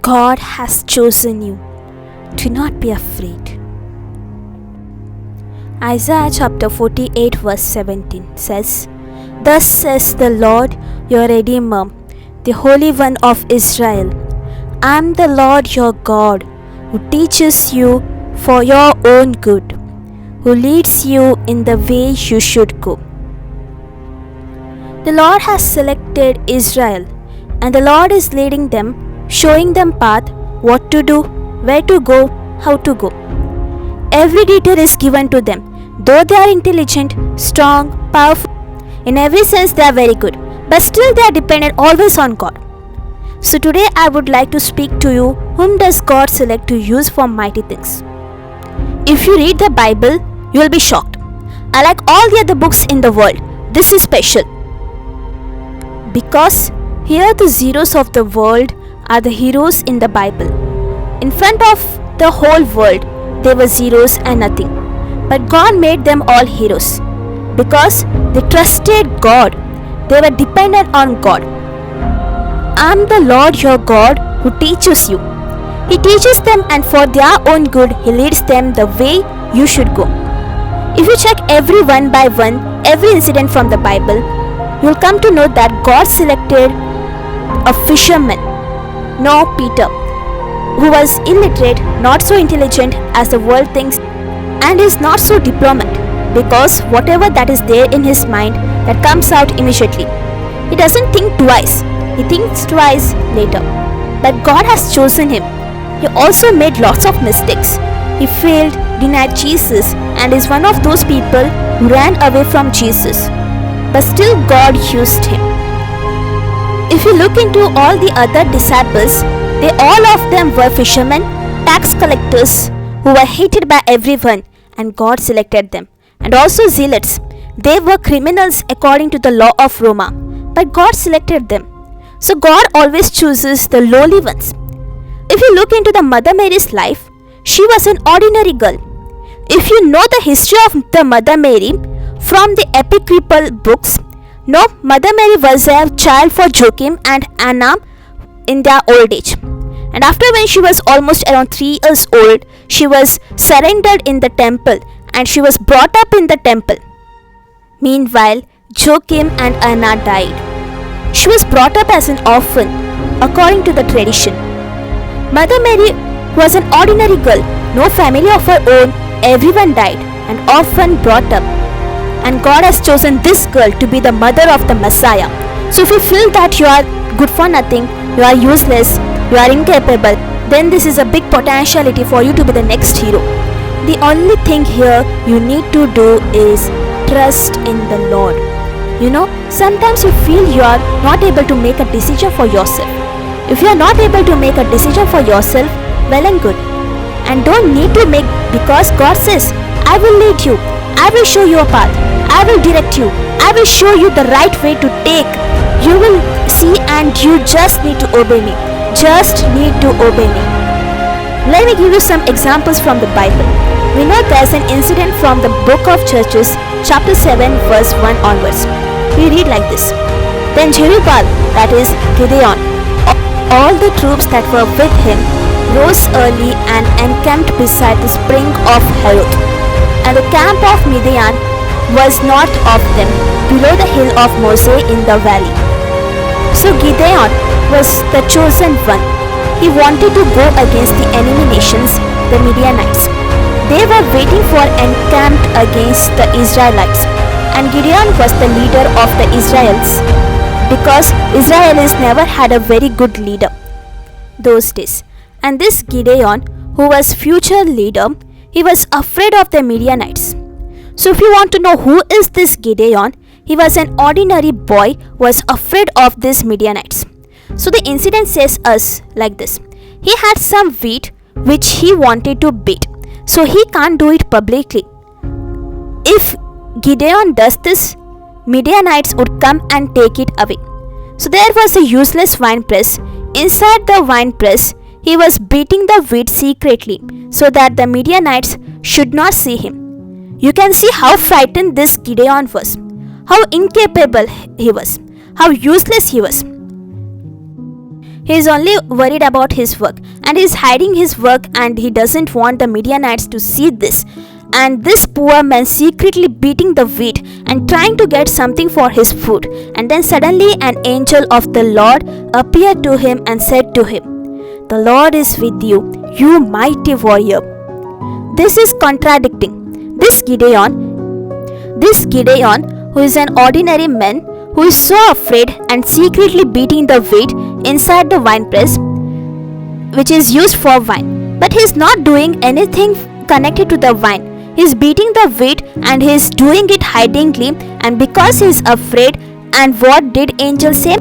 God has chosen you. Do not be afraid. Isaiah chapter 48 verse 17 says, Thus says the Lord your Redeemer, the Holy One of Israel. I am the Lord your God, who teaches you for your own good, who leads you in the way you should go. The Lord has selected Israel, and the Lord is leading them, showing them path, what to do, where to go, how to go. Every detail is given to them. Though they are intelligent, strong, powerful, in every sense they are very good, but still they are dependent always on God. So today I would like to speak to you, whom does God select to use for mighty things? If you read the Bible, you will be shocked. Unlike all the other books in the world, this is special. Because here the zeros of the world are the heroes in the Bible. In front of the whole world, they were zeros and nothing. But God made them all heroes. Because they trusted God, they were dependent on God. I am the Lord your God who teaches you. He teaches them, and for their own good, He leads them the way you should go. If you check every one by one, every incident from the Bible, you will come to know that God selected a fisherman, no Peter, who was illiterate, not so intelligent as the world thinks, and is not so diplomat, because whatever that is there in his mind, that comes out immediately. He doesn't think twice, he thinks twice later. But God has chosen him. He also made lots of mistakes. He failed, denied Jesus, and is one of those people who ran away from Jesus. But still God used him. If you look into all the other disciples, they all of them were fishermen, tax collectors, who were hated by everyone, and God selected them. And also zealots. They were criminals according to the law of Roma, but God selected them. So God always chooses the lowly ones. If you look into the Mother Mary's life, she was an ordinary girl. If you know the history of the Mother Mary from the apocryphal books, no, Mother Mary was a child for Joachim and Anna in their old age. And after when she was almost around 3 years old, she was surrendered in the temple and she was brought up in the temple. Meanwhile, Joachim and Anna died. She was brought up as an orphan according to the tradition. Mother Mary was an ordinary girl, no family of her own, everyone died, and orphan brought up. And God has chosen this girl to be the mother of the Messiah. So if you feel that you are good for nothing, you are useless, you are incapable, then this is a big potentiality for you to be the next hero. The only thing here you need to do is trust in the Lord. You know, sometimes you feel you are not able to make a decision for yourself. If you are not able to make a decision for yourself, well and good. And don't need to make, because God says, I will lead you, I will show you a path, I will direct you, I will show you the right way to take. You will see, and you just need to obey me. Just need to obey me. Let me give you some examples from the Bible. We know there's an incident from the book of Judges, chapter 7, verse 1 onwards. We read like this. Then Jerubbaal, that is Gideon, all the troops that were with him, rose early and encamped beside the spring of Harod. And the camp of Midian was north of them, below the hill of Moseh in the valley. So Gideon was the chosen one. He wanted to go against the enemy nations, the Midianites. They were waiting for encamped against the Israelites, and Gideon was the leader of the Israelites, because Israelis never had a very good leader those days. And this Gideon, who was future leader, he was afraid of the Midianites. So if you want to know who is this Gideon, he was an ordinary boy who was afraid of these Midianites. So the incident says us like this. He had some wheat which he wanted to beat. So he can't do it publicly. If Gideon does this, Midianites would come and take it away. So there was a useless wine press. Inside the wine press, he was beating the wheat secretly so that the Midianites should not see him. You can see how frightened this Gideon was, how incapable he was, how useless he was. He is only worried about his work, and he is hiding his work, and he doesn't want the Midianites to see this. And this poor man secretly beating the wheat and trying to get something for his food. And then suddenly an angel of the Lord appeared to him and said to him, "The Lord is with you, you mighty warrior." This is contradicting. This Gideon, who is an ordinary man, who is so afraid and secretly beating the wheat inside the winepress, which is used for wine. But he is not doing anything connected to the wine. He is beating the wheat and he is doing it hidingly, and because he is afraid. And what did angel say?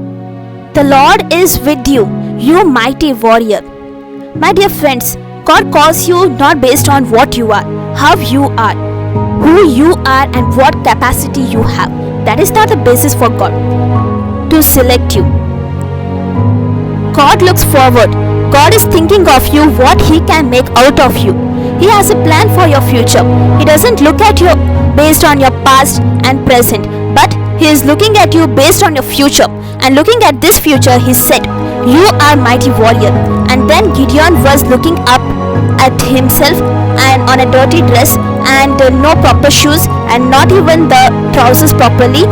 "The Lord is with you, you mighty warrior." My dear friends, God calls you not based on what you are, how you are, who you are, and what capacity you have. That is not the basis for God to select you. God looks forward. God is thinking of you, what He can make out of you. He has a plan for your future. He doesn't look at you based on your past and present, but He is looking at you based on your future. And looking at this future, He said, "You are mighty warrior." And then Gideon was looking up at himself and on a dirty dress and no proper shoes and not even the trousers properly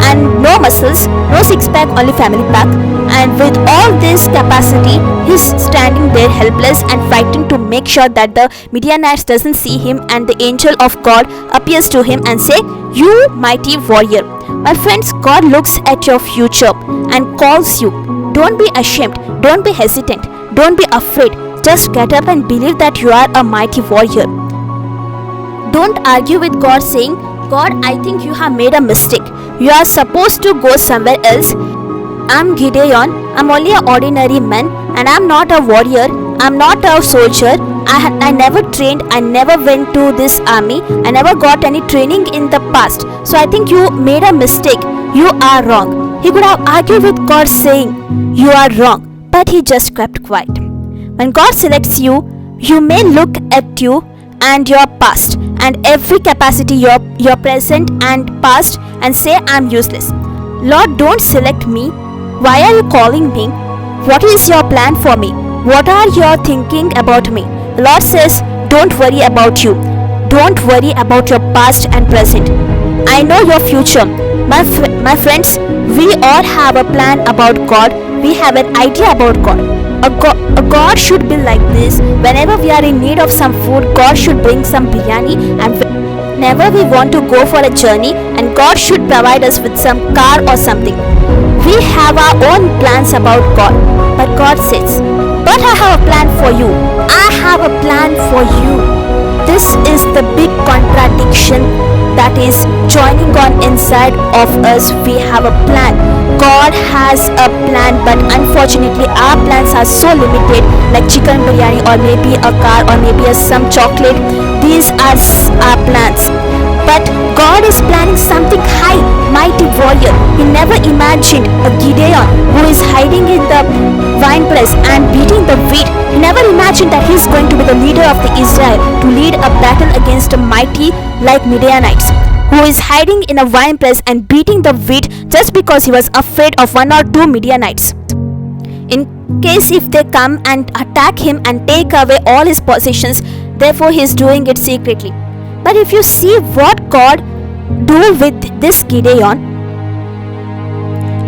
and no muscles, no six pack, only family pack. And with all this capacity, he's standing there helpless and frightened to make sure that the Midianites doesn't see him, and the angel of God appears to him and say, "You mighty warrior." My friends, God looks at your future and calls you. Don't be ashamed, don't be hesitant, don't be afraid. Just get up and believe that you are a mighty warrior. Don't argue with God saying, "God, I think you have made a mistake. You are supposed to go somewhere else. I'm Gideon. I'm only an ordinary man and I'm not a warrior. I'm not a soldier. I never trained. I never went to this army. I never got any training in the past. So I think you made a mistake. You are wrong." He could have argued with God saying, "You are wrong," but he just kept quiet. When God selects you, you may look at you and your past and every capacity, your present and past, and say, "I'm useless. Lord, don't select me. Why are you calling me? What is your plan for me? What are you thinking about me?" The Lord says, "Don't worry about you. Don't worry about your past and present. I know your future." My friends, we all have a plan about God. We have an idea about God. A God should be like this. Whenever we are in need of some food, God should bring some biryani, and whenever we want to go for a journey, and God should provide us with some car or something. We have our own plans about God, but God says, "But I have a plan for you. I have a plan for you." This is the big contradiction that is joining on inside of us. We have a plan. God has a plan, but unfortunately our plans are so limited, like chicken biryani or maybe a car or maybe some chocolate. These are our plans. But God is planning something high, mighty warrior. He never imagined a Gideon who is hiding in the wine press and beating the wheat. He never imagined that he is going to be the leader of the Israel to lead a battle against a mighty like Midianites, who is hiding in a wine press and beating the wheat just because he was afraid of one or two Midianites. In case if they come and attack him and take away all his possessions, therefore he is doing it secretly. But if you see what God do with this Gideon,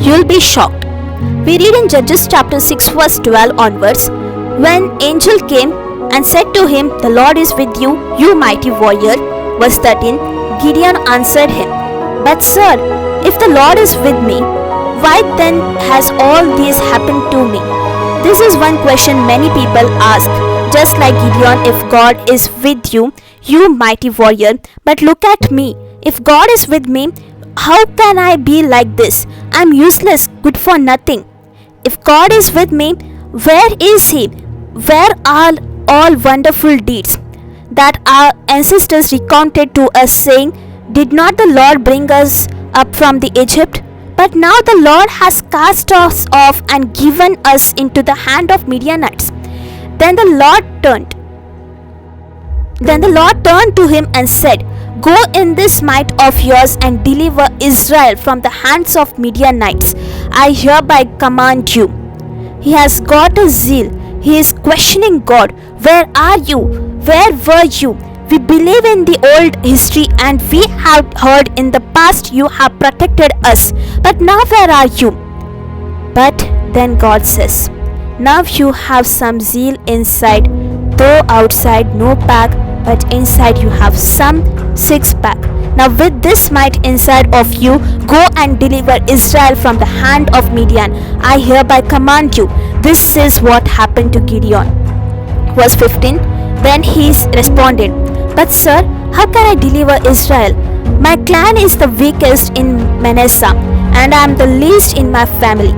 you'll be shocked. We read in Judges chapter 6 verse 12 onwards, when angel came and said to him, "The Lord is with you, you mighty warrior." Verse 13, Gideon answered him, "But sir, if the Lord is with me, why then has all this happened to me?" This is one question many people ask, just like Gideon, if God is with you, you mighty warrior. But look at me. If God is with me, how can I be like this? I'm useless, good for nothing. If God is with me, where is He? Where are all wonderful deeds that our ancestors recounted to us, saying, "Did not the Lord bring us up from the Egypt? But now the Lord has cast us off and given us into the hand of Midianites." Then the Lord turned to him and said, "Go in this might of yours and deliver Israel from the hands of Midianites. I hereby command you." He has got a zeal. He is questioning God. Where are you? Where were you? We believe in the old history and we have heard in the past you have protected us. But now where are you? But then God says, now you have some zeal inside, though outside no pack, but inside you have some six pack. Now with this might inside of you, go and deliver Israel from the hand of Midian. I hereby command you. This is what happened to Gideon. Verse 15. Then he responded, but sir, how can I deliver Israel? My clan is the weakest in Manasseh, and I am the least in my family.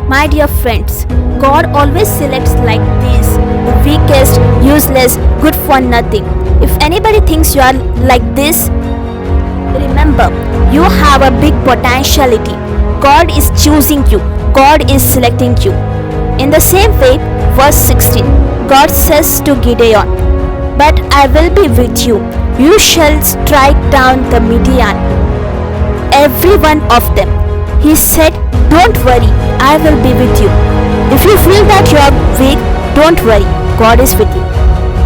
My dear friends, God always selects like this, the weakest, useless, good for nothing. If anybody thinks you are like this, remember, you have a big potentiality. God is choosing you. God is selecting you. In the same way, verse 16, God says to Gideon, but I will be with you. You shall strike down the Midian, every one of them. He said, don't worry, I will be with you. If you feel that you are weak, don't worry, God is with you.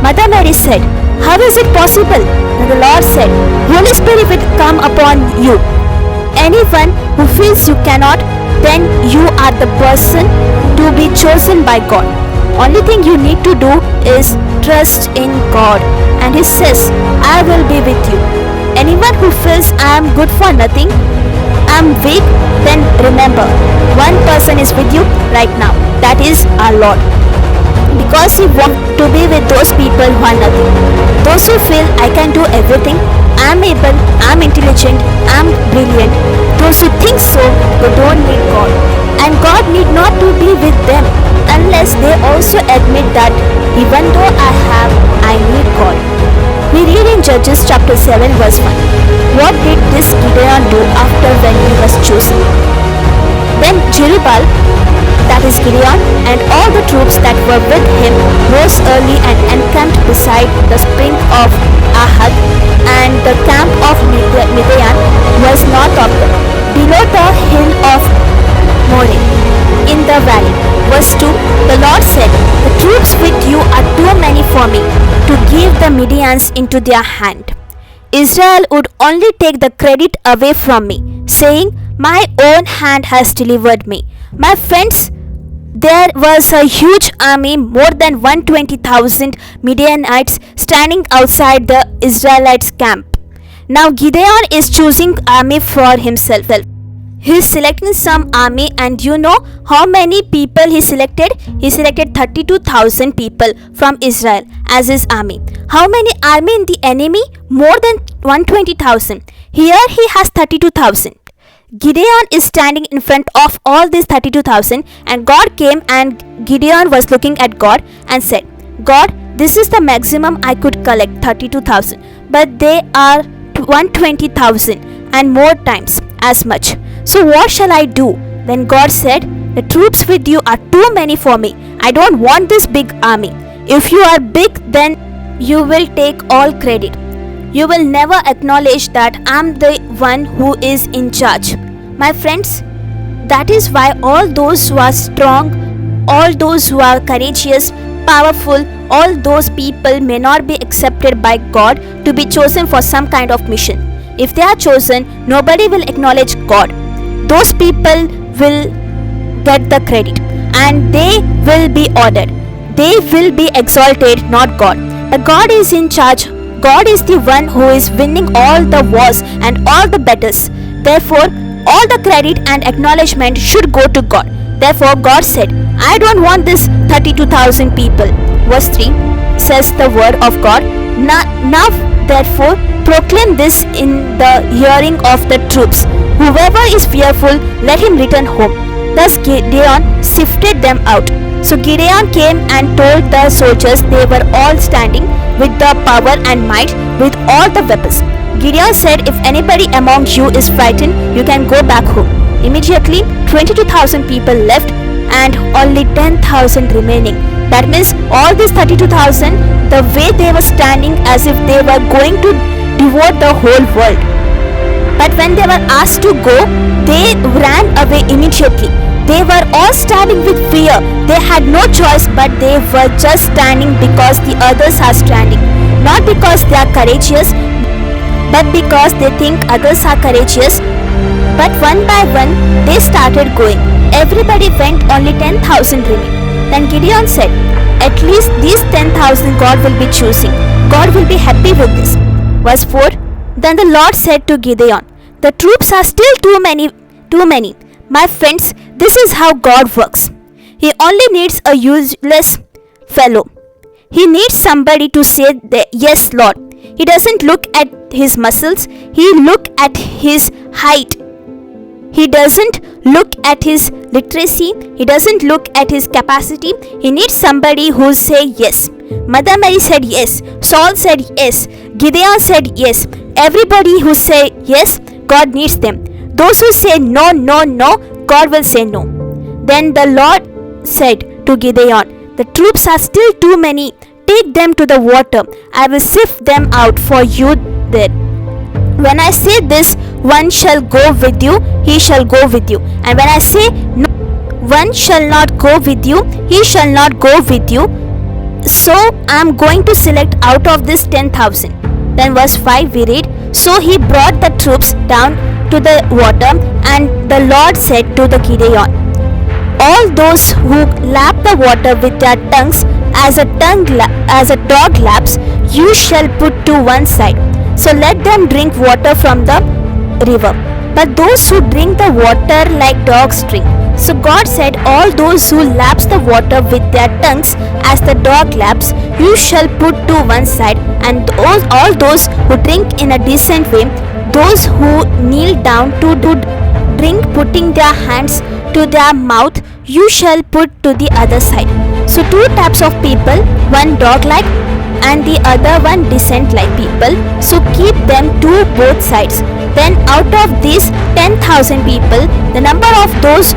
Mother Mary said, how is it possible? And the Lord said, Holy Spirit will come upon you. Anyone who feels you cannot, then you are the person to be chosen by God. Only thing you need to do is trust in God. And He says, I will be with you. Anyone who feels I am good for nothing, I am weak, then remember, one person is with you right now. That is our Lord. Because He wants to be with those people who are nothing. Those who feel I can do everything, I am able, I am intelligent, I am brilliant. Those who think so, they don't need God. And God need not to be with them unless they also admit that even though I need God. We read in Judges chapter 7 verse 1. What did this Gideon do after when he was chosen? Then Jerubbaal, that is Gideon, and all the troops that were with him rose early and encamped beside the spring of Ahad, and the camp of Midian was north of them, below the hill of Moreh, in the valley. Verse 2, the Lord said, the troops with you are too many for me to give the Midians into their hand. Israel would only take the credit away from me, saying, my own hand has delivered me. My friends, there was a huge army, more than 120,000 Midianites standing outside the Israelites' camp. Now Gideon is choosing army for himself. He is selecting some army, and you know how many people he selected? He selected 32,000 people from Israel as his army. How many army in the enemy? More than 120,000. Here he has 32,000. Gideon is standing in front of all these 32,000, and God came and Gideon was looking at God and said, God, this is the maximum I could collect, 32,000, but they are 120,000 and more times as much. So what shall I do? Then God said, the troops with you are too many for me. I don't want this big army. If you are big, then you will take all credit. You will never acknowledge that I am the one who is in charge. My friends, that is why all those who are strong, all those who are courageous, powerful, all those people may not be accepted by God to be chosen for some kind of mission. If they are chosen, nobody will acknowledge God. Those people will get the credit and they will be ordered. They will be exalted, not God. But God is in charge. God is the one who is winning all the wars and all the battles. Therefore, all the credit and acknowledgement should go to God. Therefore, God said, I don't want this 32,000 people. Verse 3 says the word of God. Now, therefore, proclaim this in the hearing of the troops. Whoever is fearful, let him return home. Thus Gideon sifted them out. So Gideon came and told the soldiers they were all standing with the power and might, with all the weapons. Gideon said, if anybody among you is frightened, you can go back home. Immediately, 22,000 people left and only 10,000 remaining. That means all these 32,000, the way they were standing as if they were going to devour the whole world. But when they were asked to go, they ran away immediately. They were all standing with fear. They had no choice, but they were just standing because the others are standing. Not because they are courageous, but because they think others are courageous. But one by one, they started going. Everybody went, only 10,000 remained. Then Gideon said, "At least these 10,000 God will be choosing. God will be happy with this." Verse 4. Then the Lord said to Gideon, "The troops are still too many. My friends, this is how God works. He only needs a useless fellow. He needs somebody to say, yes, Lord. He doesn't look at his muscles. He looks at his height. He doesn't look at his literacy. He doesn't look at his capacity. He needs somebody who say yes." Mother Mary said yes. Saul said yes. Gideon said yes. Everybody who say yes, God needs them. Those who say no, no, no, God will say no. Then the Lord said to Gideon, "The troops are still too many. Take them to the water. I will sift them out for you there. When I say this, one shall go with you, he shall go with you. And when I say no, one shall not go with you, he shall not go with you. So I am going to select out of this 10,000. Then verse 5 we read, "So he brought the troops down to the water, and the Lord said to the Gideon, all those who lap the water with their tongues as a dog laps, you shall put to one side. So let them drink water from the river. But those who drink the water like dogs drink." So God said, "All those who laps the water with their tongues as the dog laps, you shall put to one side, and all those who drink in a decent way, those who kneel down to drink putting their hands to their mouth, you shall put to the other side." So two types of people, one dog-like and the other one decent-like people. So keep them to both sides. Then out of these 10,000 people, the number of those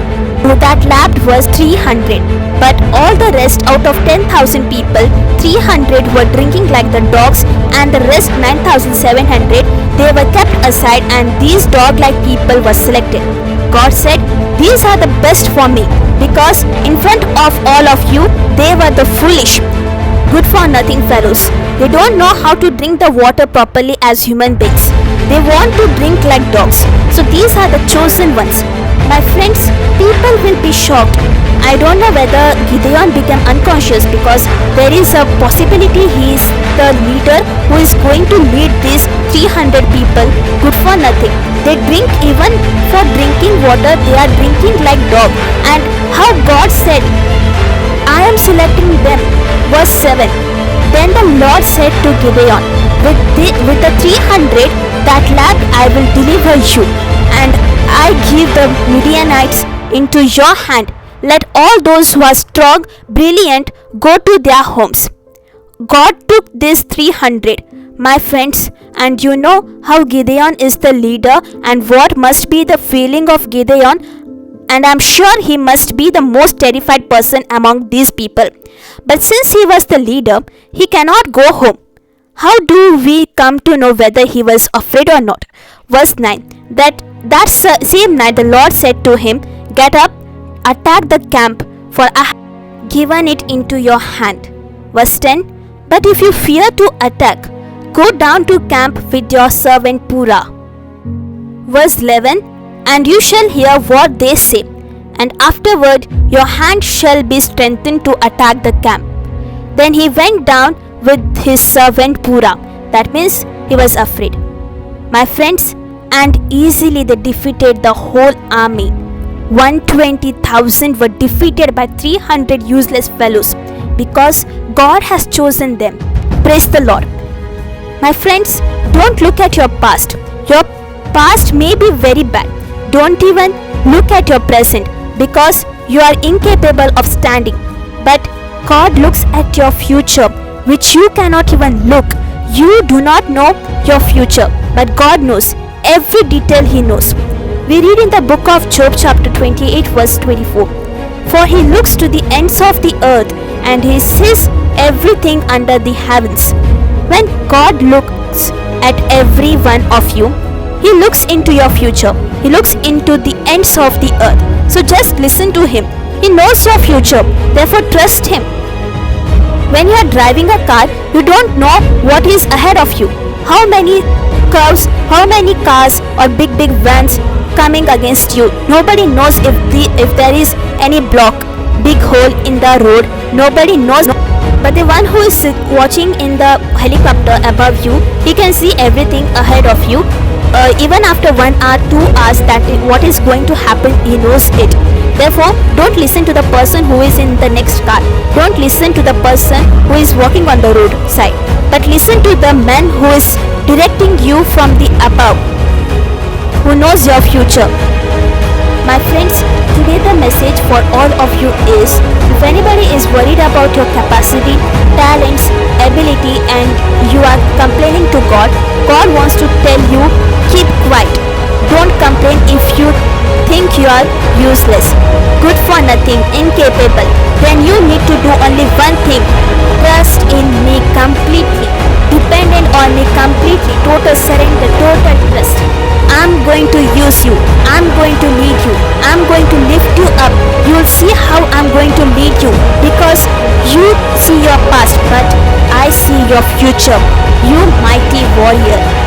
that lapped was 300. But all the rest out of 10,000 people, 300 were drinking like the dogs, and the rest 9,700, they were kept aside, and these dog-like people were selected. God said, "These are the best for me, because in front of all of you, they were the foolish, good for nothing fellows. They don't know how to drink the water properly as human beings. They want to drink like dogs. So these are the chosen ones." My friends, people will be shocked. I don't know whether Gideon became unconscious, because there is a possibility he is the leader who is going to lead these 300 people good for nothing. They drink, even for drinking water, they are drinking like dog. And how God said, "I am selecting them." Verse 7. Then the Lord said to Gideon, with the 300 that lapped, I will deliver you, and I give the Midianites into your hand. Let all those who are strong, brilliant, go to their homes. God took these 300, my friends, and you know how Gideon is the leader and what must be the feeling of Gideon, and I'm sure he must be the most terrified person among these people. But since he was the leader, he cannot go home. How do we come to know whether he was afraid or not? Verse 9. That same night the Lord said to him, "Get up, attack the camp, for I have given it into your hand." Verse 10. But if you fear to attack, go down to camp with your servant Purah. Verse 11. And you shall hear what they say, and afterward your hand shall be strengthened to attack the camp. Then he went down with his servant Purah. That means he was afraid. My friends, and easily they defeated the whole army. 120,000 were defeated by 300 useless fellows, because God has chosen them. Praise the Lord. My friends, don't look at your past. Your past may be very bad. Don't even look at your present, because you are incapable of standing. But God looks at your future, which you cannot even look. You do not know your future, but God knows every detail. He knows. We read in the book of Job chapter 28 verse 24. For he looks to the ends of the earth, and he sees everything under the heavens. When God looks at every one of you, he looks into your future. He looks into the ends of the earth. So just listen to him. He knows your future, therefore trust him. When you are driving a car, you don't know what is ahead of you. How many curves, how many cars or big vans coming against you. Nobody knows if there is any block, big hole in the road. Nobody knows. But the one who is watching in the helicopter above you, he can see everything ahead of you. Even after 1 hour, 2 hours, what is going to happen, he knows it. Therefore, don't listen to the person who is in the next car. Don't listen to the person who is walking on the road side. But listen to the man who is directing you from the above, who knows your future. My friends, today the message for all of you is, if anybody is worried about your capacity, talents, ability and you are complaining to God, God wants to tell you, keep quiet. Don't complain if you think you are useless, good for nothing, incapable. Then you need to do only one thing. Trust in me completely. Dependent on me completely. Total surrender, total trust. I'm going to use you. I'm going to lead you. I'm going to lift you up. You'll see how I'm going to lead you, because you see your past, but I see your future. You mighty warrior.